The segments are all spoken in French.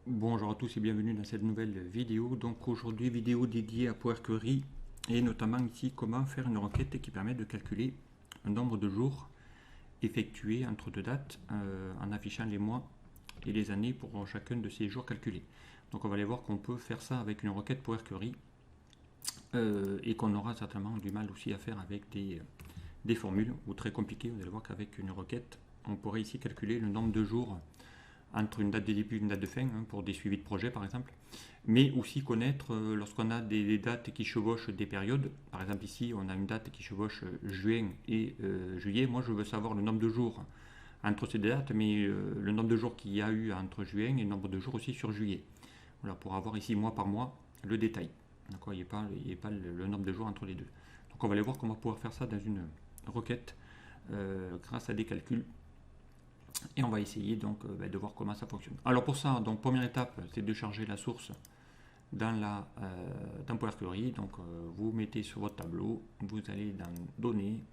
Bonjour à tous et bienvenue dans cette nouvelle vidéo. Donc aujourd'hui vidéo dédiée à Power Query et notamment ici comment faire une requête qui permet de calculer un nombre de jours effectués entre deux dates en affichant les mois et les années pour chacun de ces jours calculés. Donc on va aller voir qu'on peut faire ça avec une requête Power Query et qu'on aura certainement du mal aussi à faire avec des formules ou très compliqué. Vous allez voir qu'avec une requête on pourrait ici calculer le nombre de jours entre une date de début et une date de fin, pour des suivis de projet par exemple, mais aussi connaître lorsqu'on a des dates qui chevauchent des périodes. Par exemple ici on a une date qui chevauche juin et juillet. Moi je veux savoir le nombre de jours entre ces deux dates, mais le nombre de jours qu'il y a eu entre juin et le nombre de jours aussi sur juillet. Voilà, pour avoir ici mois par mois le détail. D'accord, il n'y a pas le nombre de jours entre les deux. Donc on va aller voir comment pouvoir faire ça dans une requête grâce à des calculs. Et on va essayer donc de voir comment ça fonctionne. Alors pour ça, donc première étape, c'est de charger la source dans Power Query. Donc vous mettez sur votre tableau, vous allez dans Données,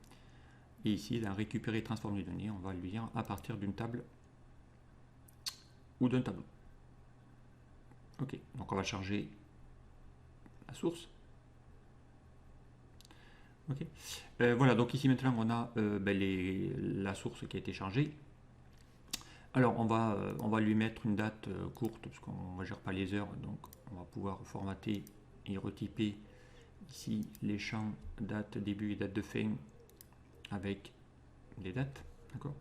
et ici dans Récupérer et transformer les données, on va lui dire à partir d'une table ou d'un tableau. Ok, donc on va charger la source. Ok, voilà, donc ici maintenant on a la source qui a été chargée. Alors on va lui mettre une date courte parce qu'on ne gère pas les heures, donc on va pouvoir formater et retyper ici les champs date début et date de fin avec les dates. D'accord.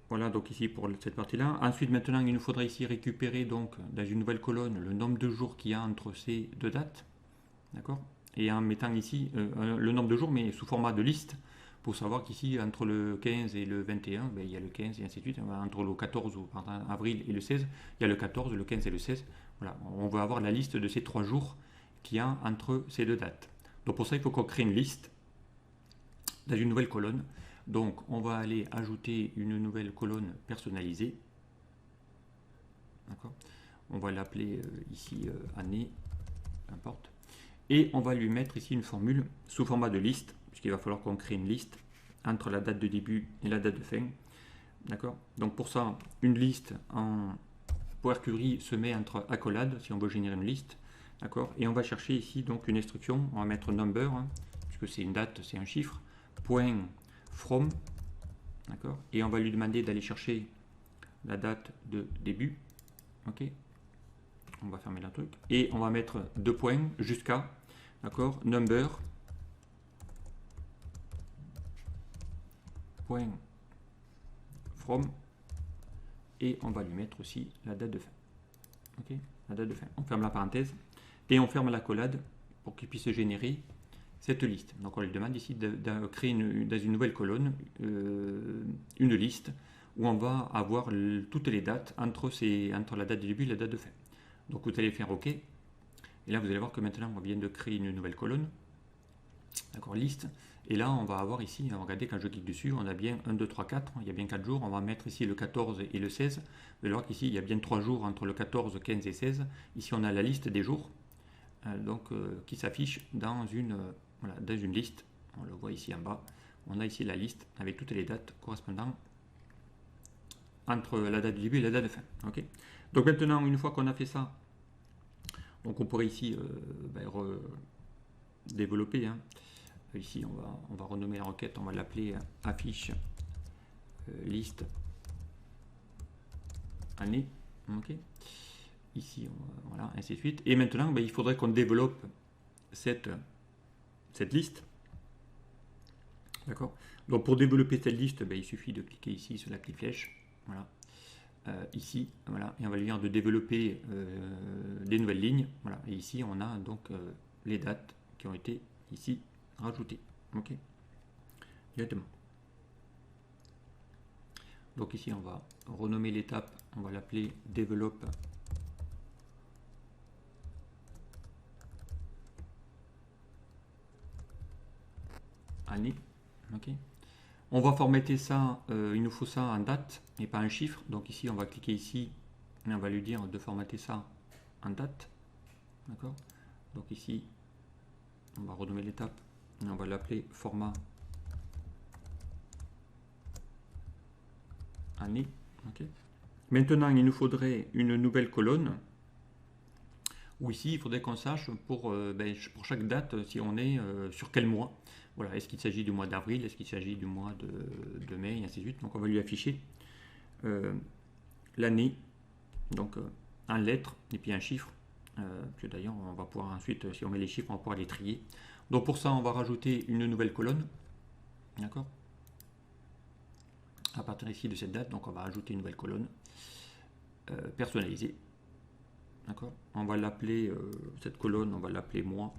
Voilà donc ici pour cette partie-là. Ensuite maintenant il nous faudra ici récupérer donc dans une nouvelle colonne le nombre de jours qu'il y a entre ces deux dates. D'accord. Et en mettant ici le nombre de jours mais sous format de liste. Pour savoir qu'ici, entre le 15 et le 21, il y a le 15 et ainsi de suite. Entre le 14 avril et le 16, il y a le 14, le 15 et le 16. Voilà, on veut avoir la liste de ces 3 jours qu'il y a entre ces deux dates. Donc pour ça, il faut qu'on crée une liste dans une nouvelle colonne. Donc on va aller ajouter une nouvelle colonne personnalisée. D'accord. On va l'appeler ici année, peu importe. Et on va lui mettre ici une formule sous format de liste, puisqu'il va falloir qu'on crée une liste entre la date de début et la date de fin. D'accord. Donc pour ça, une liste en Power Query se met entre accolades, si on veut générer une liste. D'accord. Et on va chercher ici donc une instruction, on va mettre number, puisque c'est une date, c'est un chiffre, point from. D'accord. Et on va lui demander d'aller chercher la date de début. Ok. On va fermer le truc. Et on va mettre deux points jusqu'à, d'accord, number point from, et on va lui mettre aussi la date de fin. Ok, la date de fin. On ferme la parenthèse et on ferme l'accolade pour qu'il puisse générer cette liste. Donc on lui demande ici de créer dans une nouvelle colonne une liste où on va avoir toutes les dates entre la date de début et la date de fin. Donc vous allez faire OK. Et là vous allez voir que maintenant on vient de créer une nouvelle colonne. D'accord, liste. Et là on va avoir ici, regardez quand je clique dessus, on a bien 1, 2, 3, 4, il y a bien 4 jours. On va mettre ici le 14 et le 16. Vous allez voir qu'ici il y a bien 3 jours entre le 14, 15 et 16. Ici on a la liste des jours qui s'affiche dans une liste. On le voit ici en bas. On a ici la liste avec toutes les dates correspondant entre la date du début et la date de fin. Okay. Donc maintenant, une fois qu'on a fait ça, donc on pourrait ici développer. Ici, on va renommer la requête, on va l'appeler affiche liste année. Okay. Ici, voilà, ainsi de suite. Et maintenant, il faudrait qu'on développe cette liste. D'accord. Donc pour développer cette liste, il suffit de cliquer ici sur la petite flèche. Voilà. Ici, voilà, et on va lui dire de développer des nouvelles lignes. Voilà. Et ici, on a donc les dates qui ont été ici rajoutées. Ok. Directement. Donc ici, on va renommer l'étape. On va l'appeler développe année. Ok. On va formater ça, il nous faut ça en date et pas un chiffre. Donc ici, on va cliquer ici et on va lui dire de formater ça en date. D'accord. Donc ici, on va renommer l'étape et on va l'appeler format année. Ok. Maintenant, il nous faudrait une nouvelle colonne, où ici, il faudrait qu'on sache pour chaque date, si on est sur quel mois. Voilà, est-ce qu'il s'agit du mois d'avril, est-ce qu'il s'agit du mois de mai, et ainsi de suite. Donc on va lui afficher l'année, donc en lettres, et puis un chiffre. Puis d'ailleurs, on va pouvoir ensuite, si on met les chiffres, on va pouvoir les trier. Donc pour ça, on va rajouter une nouvelle colonne. D'accord? À partir ici de cette date, donc on va ajouter une nouvelle colonne personnalisée. D'accord? On va l'appeler, cette colonne, on va l'appeler mois.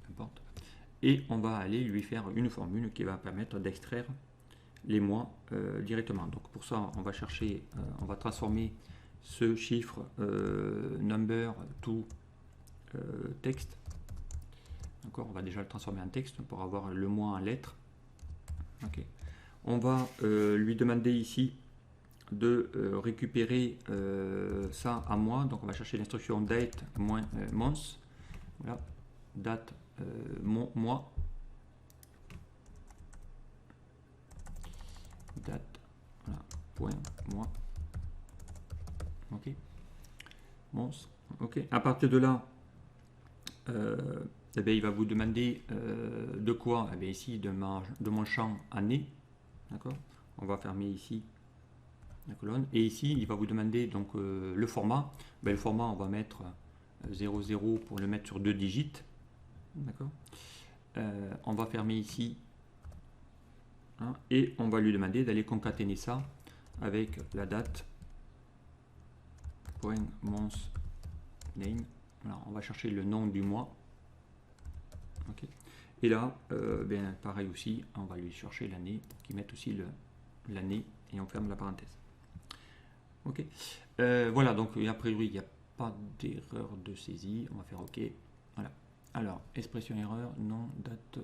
Peu importe. Et on va aller lui faire une formule qui va permettre d'extraire les mois directement. Donc pour ça, on va chercher, on va transformer ce chiffre number to texte. D'accord, on va déjà le transformer en texte pour avoir le mois en lettres. Okay. On va lui demander ici de récupérer ça à mois. Donc on va chercher l'instruction date month. Voilà, date mois. Date, voilà, point, mois. Ok. Month. Ok. À partir de là, eh bien, il va vous demander de quoi? Eh bien, ici, de mon champ année. D'accord. On va fermer ici la colonne. Et ici, il va vous demander donc le format. Ben, le format, on va mettre 00 pour le mettre sur 2 digits. D'accord. On va fermer ici. Hein, et on va lui demander d'aller concaténer ça avec la date. Point month name. Voilà, on va chercher le nom du mois. Okay. Et là, bien, pareil aussi, on va lui chercher l'année, qui met aussi l'année, et on ferme la parenthèse. Ok. Voilà, donc a priori, il n'y a pas d'erreur de saisie. On va faire OK. Voilà. Alors, expression erreur, nom, date,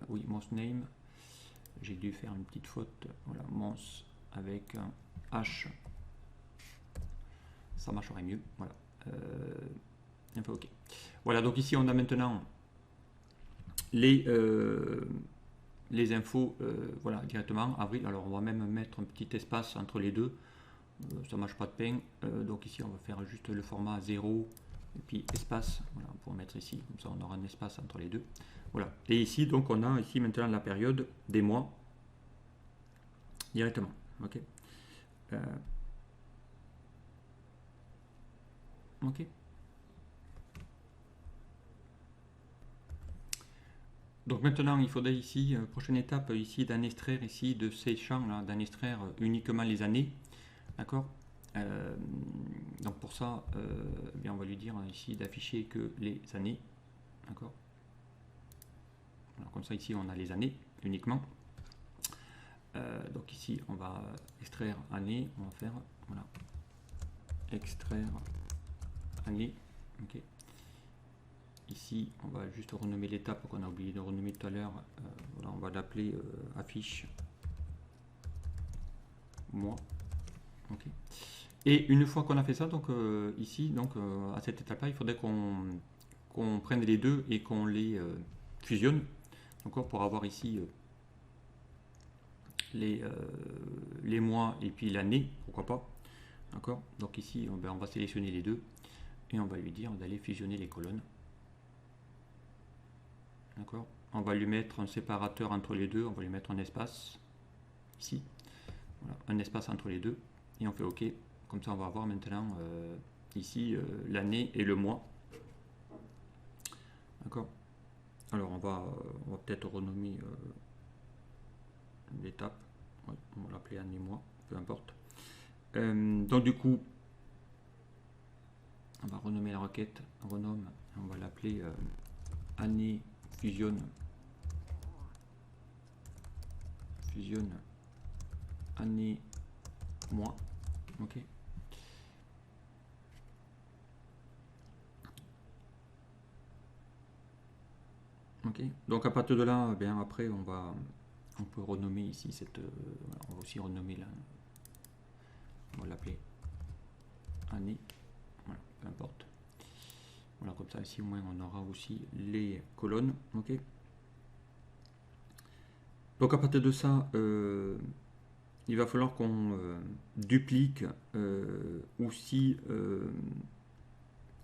oui, month name. J'ai dû faire une petite faute. Voilà, month avec un H. Ça marcherait mieux. Voilà. Un peu OK. Voilà, donc ici, on a maintenant les infos voilà, directement avril. Alors on va même mettre un petit espace entre les deux, ça marche pas de peine. Donc ici on va faire juste le format 0 et puis espace, voilà, pour mettre ici, comme ça on aura un espace entre les deux. Voilà, et ici donc on a ici maintenant la période des mois directement. Ok. Ok. Donc maintenant, il faudrait ici, prochaine étape, ici d'en extraire ici de ces champs là, d'en extraire uniquement les années, d'accord. Donc pour ça, bien on va lui dire ici d'afficher que les années, d'accord. Comme ça ici on a les années uniquement. Donc ici on va extraire année, on va faire voilà, extraire année, ok. Ici, on va juste renommer l'étape qu'on a oublié de renommer tout à l'heure. Voilà, on va l'appeler affiche mois. Okay. Et une fois qu'on a fait ça, donc ici, donc à cette étape-là, il faudrait qu'on prenne les deux et qu'on les fusionne, encore pour avoir ici les mois et puis l'année, pourquoi pas. D'accord. Donc ici, on va sélectionner les deux et on va lui dire d'aller fusionner les colonnes. D'accord. On va lui mettre un séparateur entre les deux, on va lui mettre un espace ici, voilà, un espace entre les deux, et on fait OK. Comme ça, on va avoir maintenant ici l'année et le mois. D'accord. Alors, on va peut-être renommer l'étape. Ouais, on va l'appeler année-mois, peu importe. Donc, du coup, on va renommer la requête. On va l'appeler année fusionne année mois. Ok. Ok. Donc à partir de là, bien après on peut renommer ici cette. On va aussi renommer là. On va l'appeler année. Voilà, peu importe. Voilà, comme ça ici au moins on aura aussi les colonnes. Ok. Donc à partir de ça, il va falloir qu'on duplique aussi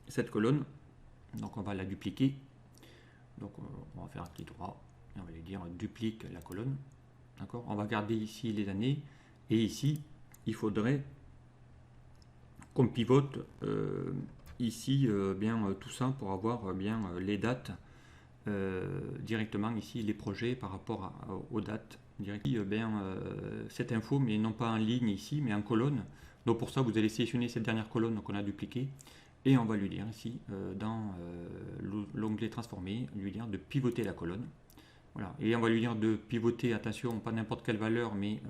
cette colonne. Donc on va la dupliquer. Donc on va faire un clic droit et on va lui dire duplique la colonne. D'accord. On va garder ici les années et ici il faudrait qu'on pivote ici bien tout ça pour avoir bien les dates directement ici, les projets par rapport aux dates. Cette info, mais non pas en ligne ici, mais en colonne. Donc pour ça, vous allez sélectionner cette dernière colonne qu'on a dupliquée et on va lui dire ici dans l'onglet transformer, lui dire de pivoter la colonne. Voilà. Et on va lui dire de pivoter, attention, pas n'importe quelle valeur, mais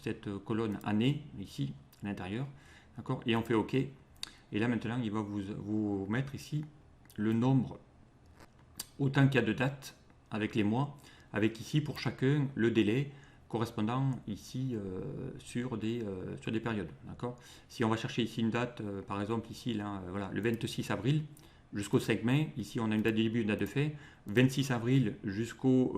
cette colonne année ici à l'intérieur. D'accord. Et on fait OK. Et là maintenant, il va vous mettre ici le nombre autant qu'il y a de dates avec les mois, avec ici pour chacun le délai correspondant ici sur des périodes. D'accord. Si on va chercher ici une date, par exemple ici là, voilà, le 26 avril jusqu'au 5 mai, ici on a une date de début, une date de fin. 26 avril jusqu'au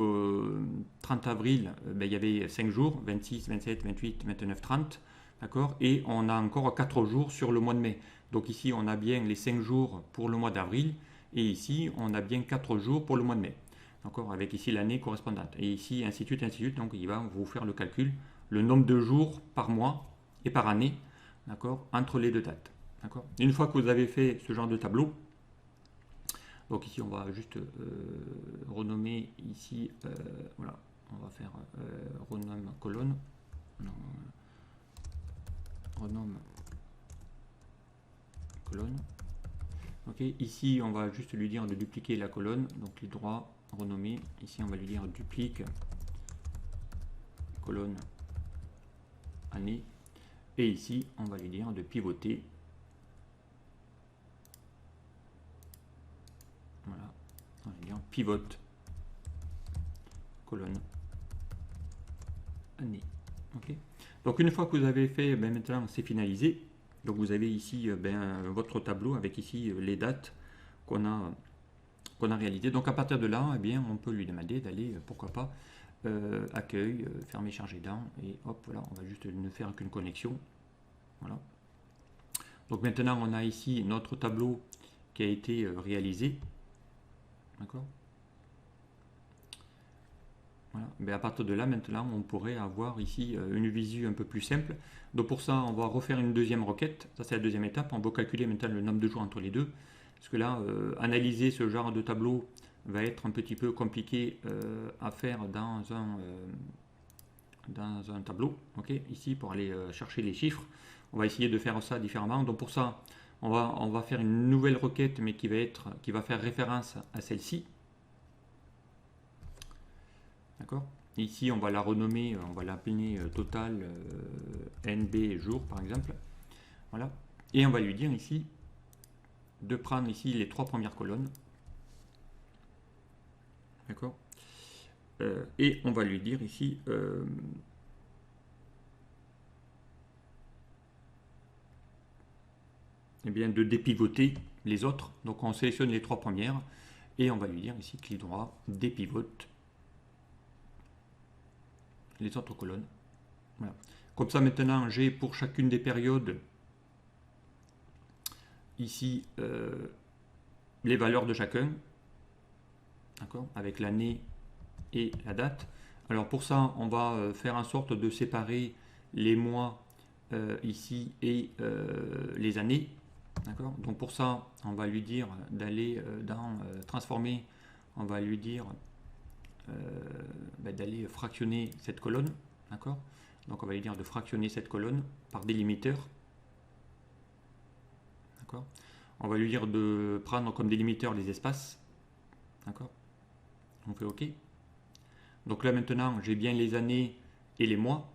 30 avril, il y avait 5 jours, 26, 27, 28, 29, 30. D'accord. Et on a encore 4 jours sur le mois de mai. Donc ici on a bien les 5 jours pour le mois d'avril. Et ici, on a bien 4 jours pour le mois de mai. D'accord, avec ici l'année correspondante. Et ici, ainsi de suite, ainsi de suite. Donc, il va vous faire le calcul, le nombre de jours par mois et par année, d'accord, entre les deux dates. D'accord. Une fois que vous avez fait ce genre de tableau, donc ici, on va juste renommer ici, voilà, on va faire renomme colonne. Non, renomme colonne. Okay. Ici, on va juste lui dire de dupliquer la colonne, donc clic droit, renommer. Ici, on va lui dire duplique colonne année. Et ici, on va lui dire de pivoter. Voilà, on va lui dire pivote colonne année. Okay. Donc, une fois que vous avez fait, maintenant c'est finalisé. Donc vous avez ici votre tableau avec ici les dates qu'on a réalisées. Donc à partir de là, on peut lui demander d'aller, pourquoi pas, accueil, fermer, charger dans, et hop, voilà, on va juste ne faire qu'une connexion. Voilà. Donc maintenant, on a ici notre tableau qui a été réalisé. D'accord. Voilà. À partir de là, maintenant, on pourrait avoir ici une visu un peu plus simple. Donc pour ça, on va refaire une deuxième requête. Ça, c'est la deuxième étape. On va calculer maintenant le nombre de jours entre les deux. Parce que là, analyser ce genre de tableau va être un petit peu compliqué à faire dans un tableau. Okay. Ici, pour aller chercher les chiffres, on va essayer de faire ça différemment. Donc pour ça, on va faire une nouvelle requête, mais qui va faire référence à celle-ci. D'accord. Ici, on va la renommer, on va l'appeler total NB jour par exemple. Voilà. Et on va lui dire ici de prendre ici les 3 premières colonnes. D'accord. Et on va lui dire ici de dépivoter les autres. Donc on sélectionne les 3 premières et on va lui dire ici clic droit, dépivote les autres colonnes. Voilà. Comme ça maintenant j'ai pour chacune des périodes ici les valeurs de chacun, d'accord, avec l'année et la date. Alors pour ça on va faire en sorte de séparer les mois ici et les années, d'accord. Donc pour ça on va lui dire d'aller dans transformer, on va lui dire d'aller fractionner cette colonne, d'accord. Donc on va lui dire de fractionner cette colonne par délimiteur, d'accord. On va lui dire de prendre comme délimiteur les espaces, d'accord. On fait OK. Donc là maintenant j'ai bien les années et les mois,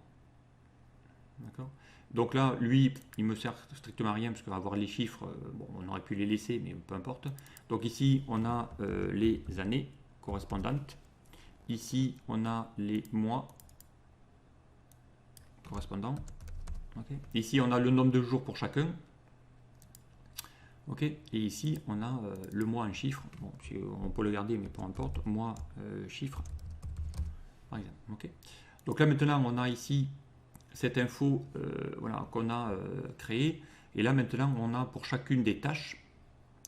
d'accord. Donc là lui il me sert strictement à rien parce qu'on va avoir les chiffres, bon, on aurait pu les laisser mais peu importe. Donc ici on a les années correspondantes. Ici, on a les mois correspondants. Okay. Ici, on a le nombre de jours pour chacun. Okay. Et ici, on a le mois en chiffres. Bon, on peut le garder, mais peu importe. Mois, chiffres, par exemple. Okay. Donc là, maintenant, on a ici cette info voilà, qu'on a créée. Et là maintenant on a pour chacune des tâches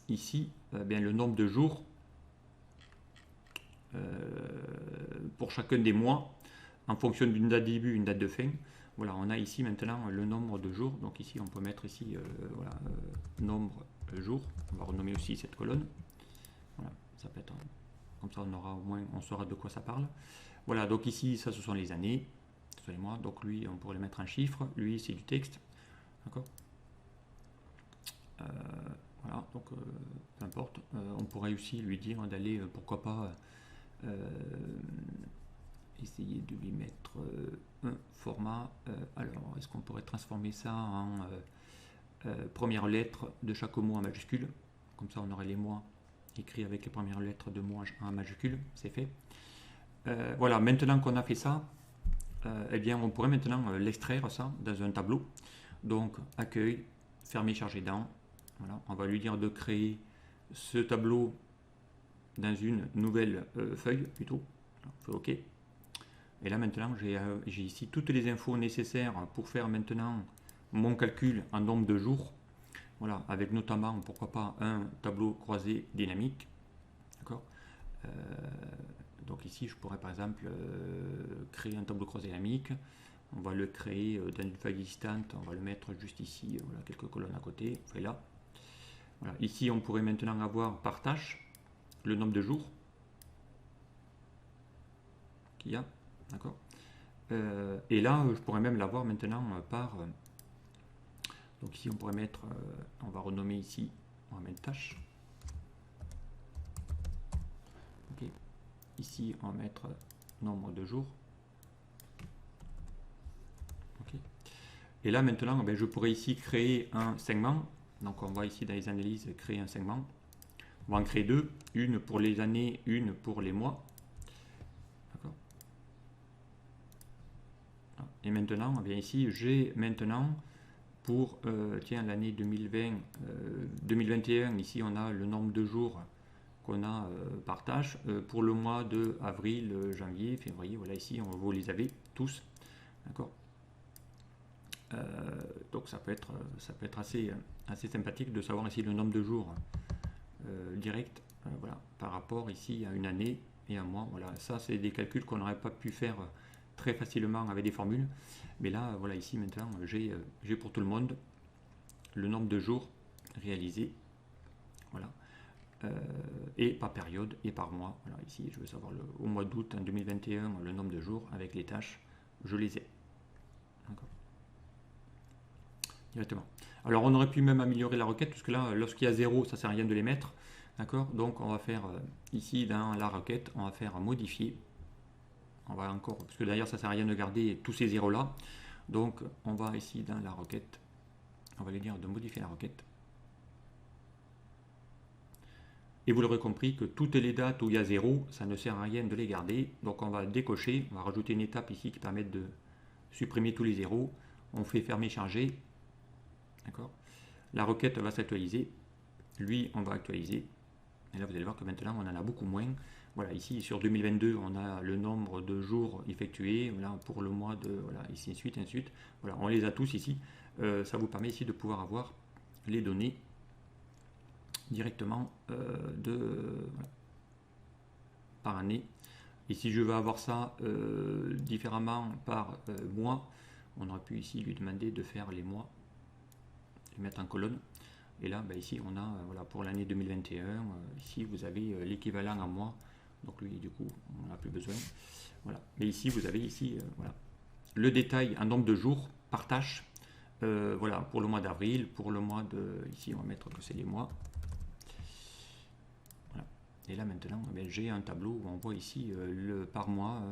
ici bien, le nombre de jours pour chacun des mois en fonction d'une date de début, une date de fin. Voilà, on a ici maintenant le nombre de jours. Donc ici on peut mettre ici voilà, nombre jours. On va renommer aussi cette colonne. Voilà, ça peut être comme ça on aura au moins, on saura de quoi ça parle. Voilà, donc ici ça ce sont les années, ce sont les mois. Donc lui on pourrait le mettre en chiffres, lui c'est du texte, d'accord. Voilà, donc peu importe. On pourrait aussi lui dire d'aller pourquoi pas essayer de lui mettre un format. Alors, est-ce qu'on pourrait transformer ça en première lettre de chaque mot en majuscule? Comme ça, on aurait les mois écrits avec les premières lettres de mots en majuscule. C'est fait. Voilà, maintenant qu'on a fait ça, eh bien, on pourrait maintenant l'extraire ça dans un tableau. Donc, accueil, fermer, charger dans. Voilà, on va lui dire de créer ce tableau dans une nouvelle feuille plutôt. On fait OK. Et là maintenant j'ai ici toutes les infos nécessaires pour faire maintenant mon calcul en nombre de jours. Voilà, avec notamment pourquoi pas un tableau croisé dynamique. D'accord. Donc ici je pourrais par exemple créer un tableau croisé dynamique. On va le créer dans une feuille distante, on va le mettre juste ici, voilà, quelques colonnes à côté, on fait là. Voilà. Ici on pourrait maintenant avoir par tâche le nombre de jours qu'il y a, d'accord. Et là je pourrais même l'avoir maintenant par donc ici on pourrait mettre on va renommer ici, on va mettre tâche, okay. Ici on va mettre nombre de jours, okay. Et là maintenant ben, je pourrais ici créer un segment. Donc on va ici dans les analyses créer un segment. On va en créer deux, une pour les années, une pour les mois. D'accord. Et maintenant, eh bien ici, j'ai maintenant pour tiens, l'année 2020, 2021, ici on a le nombre de jours qu'on a par tâche. Pour le mois de avril, janvier, février, voilà ici, vous les avez tous. D'accord. Donc ça peut être assez sympathique de savoir ici le nombre de jours direct voilà, par rapport ici à une année et un mois. Voilà, ça c'est des calculs qu'on n'aurait pas pu faire très facilement avec des formules. Mais là, voilà, ici maintenant, j'ai pour tout le monde le nombre de jours réalisés. Voilà. Et par période et par mois. Voilà, ici, je veux savoir au mois d'août en 2021, le nombre de jours avec les tâches, je les ai. Directement. Alors on aurait pu même améliorer la requête, puisque là, lorsqu'il y a 0, ça ne sert à rien de les mettre. D'accord. Donc on va faire ici dans la requête, on va faire modifier. On va encore, parce que d'ailleurs ça ne sert à rien de garder tous ces zéros là. Donc on va ici dans la requête, on va lui dire de modifier la requête. Et vous l'aurez compris que toutes les dates où il y a 0, ça ne sert à rien de les garder. Donc on va décocher, on va rajouter une étape ici qui permet de supprimer tous les zéros. On fait fermer, charger. D'accord. La requête va s'actualiser. Lui, on va actualiser. Et là, vous allez voir que maintenant, on en a beaucoup moins. Voilà, ici, sur 2022, on a le nombre de jours effectués. Voilà, pour le mois de... Voilà, ici, ainsi de suite. Voilà, on les a tous ici. Ça vous permet ici de pouvoir avoir les données directement voilà, par année. Et si je veux avoir ça différemment par mois, on aurait pu ici lui demander de faire les mois, les mettre en colonne. Et là, ben, ici, on a voilà, pour l'année 2021, ici, vous avez l'équivalent en mois. Donc lui, du coup, on n'a plus besoin. Voilà. Mais ici, vous avez ici voilà, le détail en nombre de jours par tâche. Voilà, pour le mois d'avril, pour le mois de... Ici, on va mettre que c'est les mois. Voilà. Et là, maintenant, ben, j'ai un tableau où on voit ici le par mois.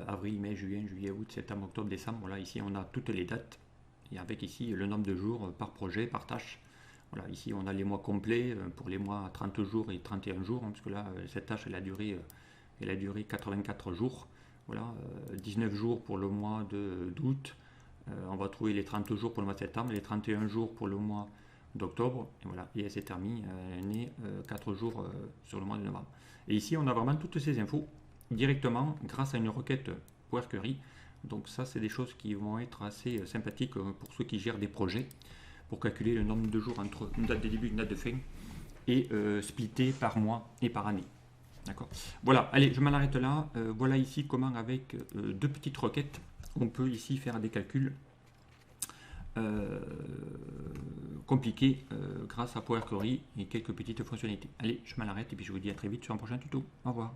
Avril, mai, juin, juillet, août, septembre, octobre, décembre. Voilà, ici, on a toutes les dates. Et avec ici le nombre de jours par projet, par tâche. Voilà, ici on a les mois complets pour les mois 30 jours et 31 jours, hein, parce que là cette tâche elle a duré 84 jours. Voilà, 19 jours pour le mois d'août. On va trouver les 30 jours pour le mois de septembre, les 31 jours pour le mois d'octobre. Et voilà, et elle s'est terminée 4 jours sur le mois de novembre. Et ici on a vraiment toutes ces infos directement grâce à une requête Power Query. Donc ça, c'est des choses qui vont être assez sympathiques pour ceux qui gèrent des projets, pour calculer le nombre de jours entre une date de début et une date de fin, et splitter par mois et par année. D'accord. Voilà, allez, je m'en arrête là. Voilà ici comment avec deux petites requêtes, on peut ici faire des calculs compliqués grâce à Power Query et quelques petites fonctionnalités. Allez, je m'en arrête et puis je vous dis à très vite sur un prochain tuto. Au revoir.